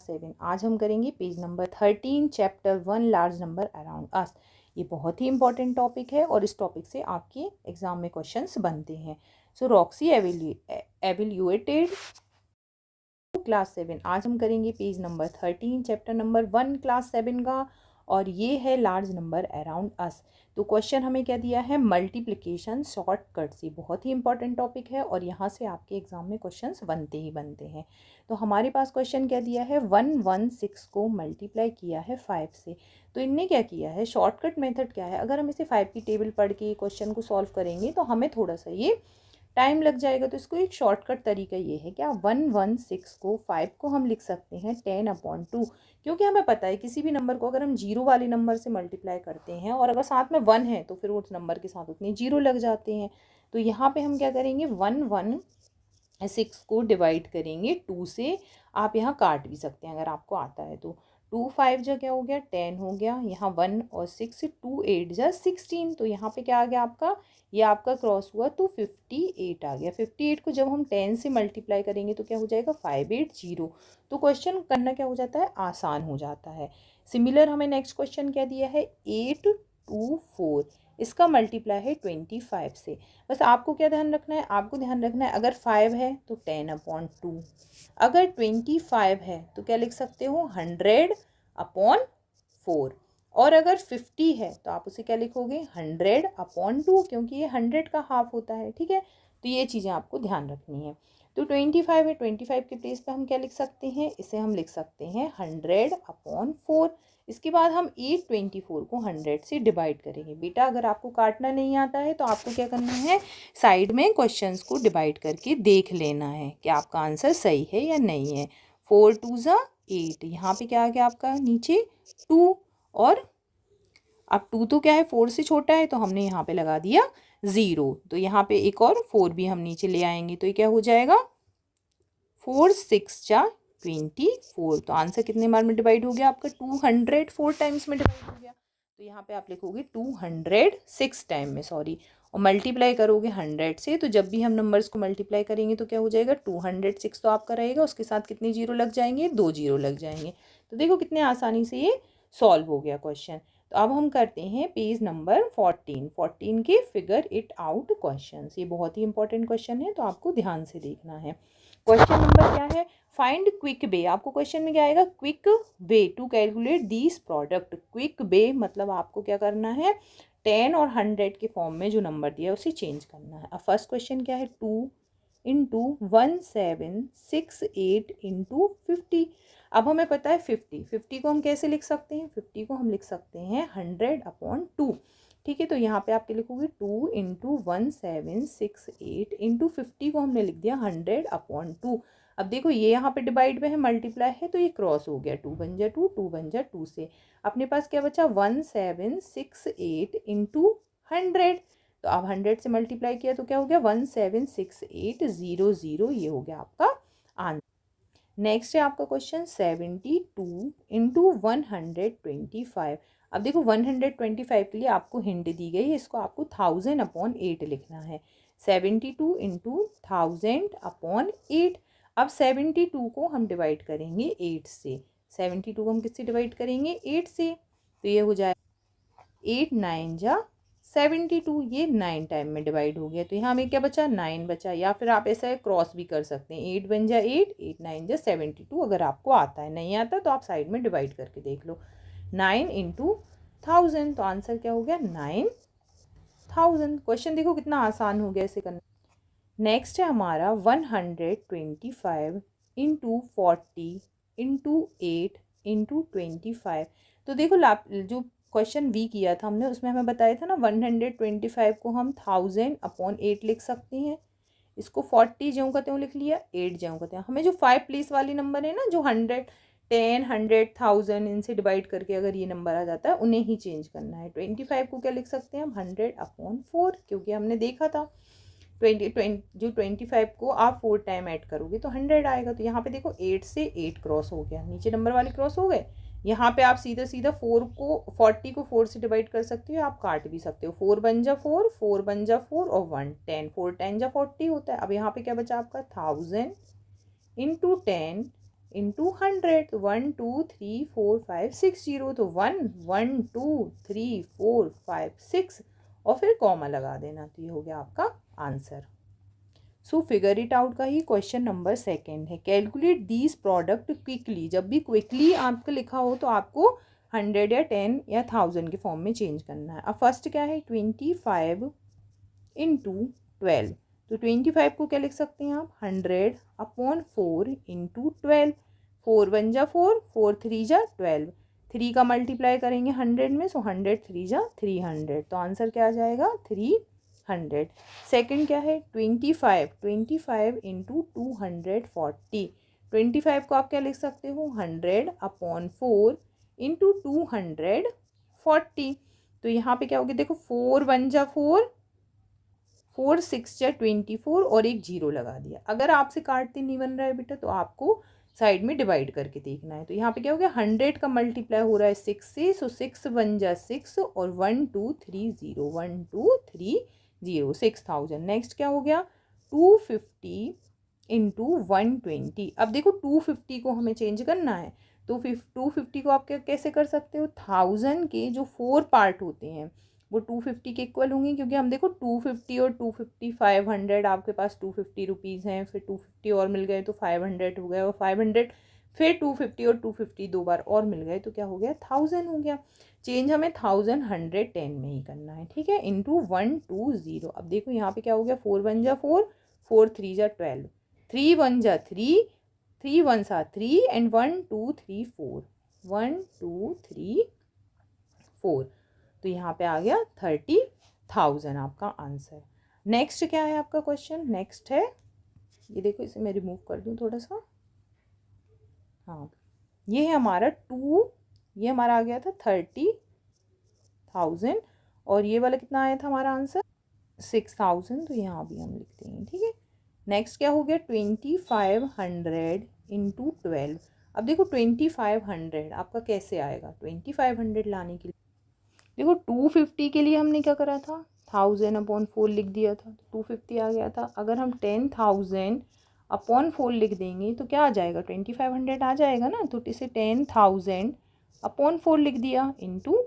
7 आज हम करेंगे page number 13 chapter 1 large number around us. ये बहुत ही इंपॉर्टेंट टॉपिक है और इस टॉपिक से आपके एग्जाम में क्वेश्चंस बनते हैं। सो रॉक्सी एवेल्यूएटेड क्लास 7 आज हम करेंगे page number 13 chapter number 1 class 7 का, और ये है लार्ज नंबर अराउंड अस। तो क्वेश्चन हमें क्या दिया है, मल्टीप्लिकेशन शॉर्टकट से। बहुत ही इंपॉर्टेंट टॉपिक है और यहाँ से आपके एग्जाम में क्वेश्चंस बनते ही बनते हैं। तो हमारे पास क्वेश्चन क्या दिया है, 116 को मल्टीप्लाई किया है 5 से। तो इनने क्या किया है, शॉर्टकट मेथड क्या है, अगर हम इसे 5 की टेबल पढ़ के क्वेश्चन को सॉल्व करेंगे तो हमें थोड़ा सा ये टाइम लग जाएगा। तो इसको एक शॉर्टकट तरीका ये है, क्या 116 को 5 को हम लिख सकते हैं 10/2, क्योंकि हमें पता है किसी भी नंबर को अगर हम जीरो वाले नंबर से मल्टीप्लाई करते हैं और अगर साथ में 1 है तो फिर उस नंबर के साथ उतने जीरो लग जाते हैं। तो यहाँ पे हम क्या करेंगे, 116 को डिवाइड करेंगे 2 से। आप यहाँ काट भी सकते हैं अगर आपको आता है तो। 2 5 जा क्या हो गया, 10 हो गया। यहाँ 1 और 6, 2 8 जा 16। तो यहाँ पे क्या आ गया आपका, ये आपका क्रॉस हुआ तो 58 आ गया। 58 को जब हम 10 से मल्टीप्लाई करेंगे तो क्या हो जाएगा, 580। तो क्वेश्चन करना क्या हो जाता है, आसान हो जाता है। सिमिलर हमें नेक्स्ट क्वेश्चन क्या दिया है, 824, इसका मल्टीप्लाई है 25 से। बस आपको क्या ध्यान रखना है, आपको ध्यान रखना है अगर 5 है तो 10/2, अगर 25 है तो क्या लिख सकते हो, 100/4, और अगर 50 है तो आप उसे क्या लिखोगे, 100/2, क्योंकि ये 100 का हाफ होता है। ठीक है, तो ये चीज़ें आपको ध्यान रखनी है। तो 25 है, 25 के प्लेस पे हम क्या लिख सकते हैं, इसे हम लिख सकते हैं 100/4। इसके बाद हम 824 को 100 से डिवाइड करेंगे। बेटा अगर आपको काटना नहीं आता है तो आपको क्या करना है, साइड में क्वेश्चंस को डिवाइड करके देख लेना है कि आपका आंसर सही है या नहीं है। 4 2 जा 8, यहाँ पे क्या आ गया आपका नीचे 2, और अब 2 तो क्या है 4 से छोटा है तो हमने यहाँ पे लगा दिया 0। तो यहाँ पे एक और 4 भी हम नीचे ले आएंगे तो ये क्या हो जाएगा, 4 6 जा 24। तो आंसर कितने बार में डिवाइड हो गया आपका, 204 टाइम्स में डिवाइड हो गया। तो यहाँ पे आप लिखोगे 206 टाइम में, सॉरी, और मल्टीप्लाई करोगे 100 से। तो जब भी हम नंबर्स को मल्टीप्लाई करेंगे तो क्या हो जाएगा, 206 तो आपका रहेगा, उसके साथ कितने जीरो लग जाएंगे, 2 जीरो लग जाएंगे। तो देखो कितने आसानी से ये सॉल्व हो गया क्वेश्चन। तो अब हम करते हैं पेज नंबर 14 के फिगर इट आउट क्वेश्चन। ये बहुत ही इंपॉर्टेंट क्वेश्चन है तो आपको ध्यान से देखना है। क्वेश्चन नंबर क्या है, फाइंड क्विक वे। आपको क्वेश्चन में क्या आएगा, quick way to calculate these product. Quick way मतलब आपको क्या करना है, 10 और 100 के फॉर्म में जो नंबर दिया है उसे चेंज करना है। अब फर्स्ट क्वेश्चन क्या है, 2 × 1768 × 50। अब हमें पता है 50 को हम कैसे लिख सकते हैं, 50 को हम लिख सकते हैं 100/2। ठीक है, तो यहाँ पे आप क्या लिखोगे, 2 × 1768 × 50 को हमने लिख दिया 100/2। अब देखो ये यहाँ पे डिवाइड में है, मल्टीप्लाई है, तो ये क्रॉस हो गया, 2 बन जा 2, 2 बन जा 2 से। अपने पास क्या बचा, 1768 × 100। तो अब 100 से मल्टीप्लाई किया तो क्या हो गया, 17680, ये हो गया आपका आंसर। नेक्स्ट है आपका क्वेश्चन 72 × 125। अब देखो 125 के लिए आपको हिंट दी गई है, इसको आपको 1000/8 लिखना है। 72 × 1000/8। अब 72 को हम डिवाइड करेंगे 8 से। 72 को हम किससे डिवाइड करेंगे, 8 से। तो ये हो जाएगा 8 9 जा 72, ये 9 टाइम में डिवाइड हो गया। तो यहाँ हमें क्या बचा, 9 बचा। या फिर आप ऐसा क्रॉस भी कर सकते हैं, 8 बन जा 8, 8 9 जा 72। अगर आपको आता है, नहीं आता तो आप साइड में डिवाइड करके देख लो। 9 × 1000, तो आंसर क्या हो गया, 9000। क्वेश्चन देखो कितना आसान हो गया इसे करना। नेक्स्ट है हमारा 125 × 40 × 8 × 25। तो देखो जो क्वेश्चन बी किया था हमने उसमें हमें बताया था ना, 125 को हम 1000/8 लिख सकते हैं। इसको 40 ज्यों का त्यों लिख लिया, 8 ज्यों का त्यों। हमें जो 5 प्लेस वाले नंबर है ना, जो 100 10 100 1000 इनसे डिवाइड करके अगर ये नंबर आ जाता है, उन्हें ही चेंज करना है। 25 को क्या लिख सकते हैं हम, 100/4, क्योंकि हमने देखा था 25 को आप 4 टाइम ऐड करोगे तो 100 आएगा। तो यहाँ पे देखो 8 से 8 क्रॉस हो गया, नीचे नंबर वाले क्रॉस हो गए। यहाँ पे आप सीधा सीधा 40 को 4 से डिवाइड कर सकते हो, आप काट भी सकते हो। 4 बन जा 4, 4 बन जा 4 और 1 10, 4 10 जा 40 होता है। अब यहाँ पे क्या बचा आपका, 1000 × 10 इंटू 100, तो 1 2 3 4 5 6 0, तो 1 1 2 3 4 5 6 और फिर कॉमा लगा देना, तो ये हो गया आपका answer. So figure it out का ही क्वेश्चन नंबर सेकेंड है, कैलकुलेट दीज प्रोडक्ट क्विकली। जब भी क्विकली आपको लिखा हो तो आपको 100 या 10 या 1000 के फॉर्म में चेंज करना है। अब फर्स्ट क्या है, 25 इंटू 12, तो 25 को क्या लिख सकते हैं आप, 100/4 इंटू 12, 4 1 जा 4, 4 3 जा 12, 3 का मल्टीप्लाई करेंगे 100 में, सो 100 3 जा 300, तो आंसर क्या आ जाएगा 300। सेकंड क्या है, 25 इंटू 240, 25 को आप क्या लिख सकते हो, 100/4 इंटू 240, तो यहाँ पे क्या होगी, देखो 4 1 जा 4, 4 6 जा 24 और एक जीरो लगा दिया। अगर आपसे काटते नहीं बन रहा है बेटा तो आपको साइड में डिवाइड करके देखना है। तो यहाँ पे क्या हो गया, 100 का मल्टीप्लाई हो रहा है 6 से, सो 6 1 जा 6 और 1 2 3 0, 1 2 3 0, 6000। नेक्स्ट क्या हो गया, 250 इंटू 120। अब देखो 250 को हमें चेंज करना है, तो 250 को आप क्या कैसे कर सकते हो, 1000 के जो 4 पार्ट होते हैं वो 250 के इक्वल होंगे, क्योंकि हम देखो 250 और 250 500, आपके पास 250 रुपीज़ हैं, फिर 250 और मिल गए तो 500 हो गए, और 500 फिर 250 और 250 दो बार और मिल गए तो क्या हो गया, 1000 हो गया। चेंज हमें 1110 में ही करना है, ठीक है, इंटू 120। अब देखो यहाँ पे क्या हो गया, 4 1 जा 4, 4 3 जा 12, 3 1 जा 3, 3 1 सा 3 एंड 1 2 3 4, 1 2 3 4, तो यहाँ पे आ गया 30,000 आपका आंसर। नेक्स्ट क्या है आपका क्वेश्चन, नेक्स्ट है, ये देखो इसे मैं रिमूव कर दूँ थोड़ा सा, हाँ ये है हमारा ये हमारा आ गया था 30,000 और ये वाला कितना आया था हमारा आंसर 6,000, तो यहाँ भी हम लिखते हैं, ठीक है। नेक्स्ट क्या हो गया, 2500 इंटू 12। अब देखो 2500 आपका कैसे आएगा, 2500 लाने के लिए देखो 250 के लिए हमने क्या करा था, 1000/4 लिख दिया था, 250 आ गया था। अगर हम 10,000/4 लिख देंगे तो क्या आ जाएगा, 2500 आ जाएगा ना, तो इसे 10,000/4 लिख दिया इंटू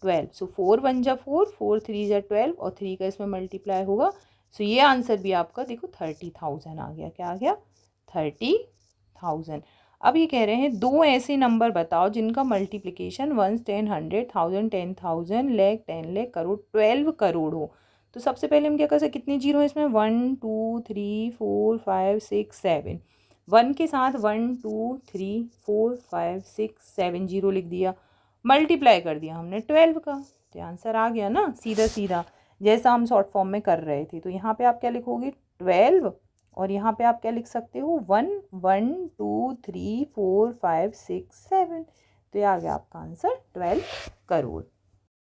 12, सो 4 1 जा 4, 4 3 जा 12 और 3 का इसमें मल्टीप्लाई होगा, सो ये आंसर भी आपका देखो 30,000 आ गया, क्या आ गया 30,000। अब ये कह रहे हैं दो ऐसे नंबर बताओ जिनका मल्टीप्लिकेशन 1 10 100 1000 10,000 लाख 10 लाख करोड़ 12 करोड़ हो। तो सबसे पहले हम क्या कर सकते, कितने जीरो हैं इसमें, 1 2 3 4 5 6 7, 1 के साथ 1 2 3 4 5 6 7 जीरो लिख दिया, मल्टीप्लाई कर दिया हमने 12 का, तो आंसर आ गया ना सीधा सीधा, जैसा हम शॉर्ट फॉर्म में कर रहे थे। तो यहाँ पे आप क्या लिखोगे 12, और यहाँ पे आप क्या लिख सकते हो 1 1 2 3 4 5 6 7, तो ये आ गया आपका आंसर 12 करोड़।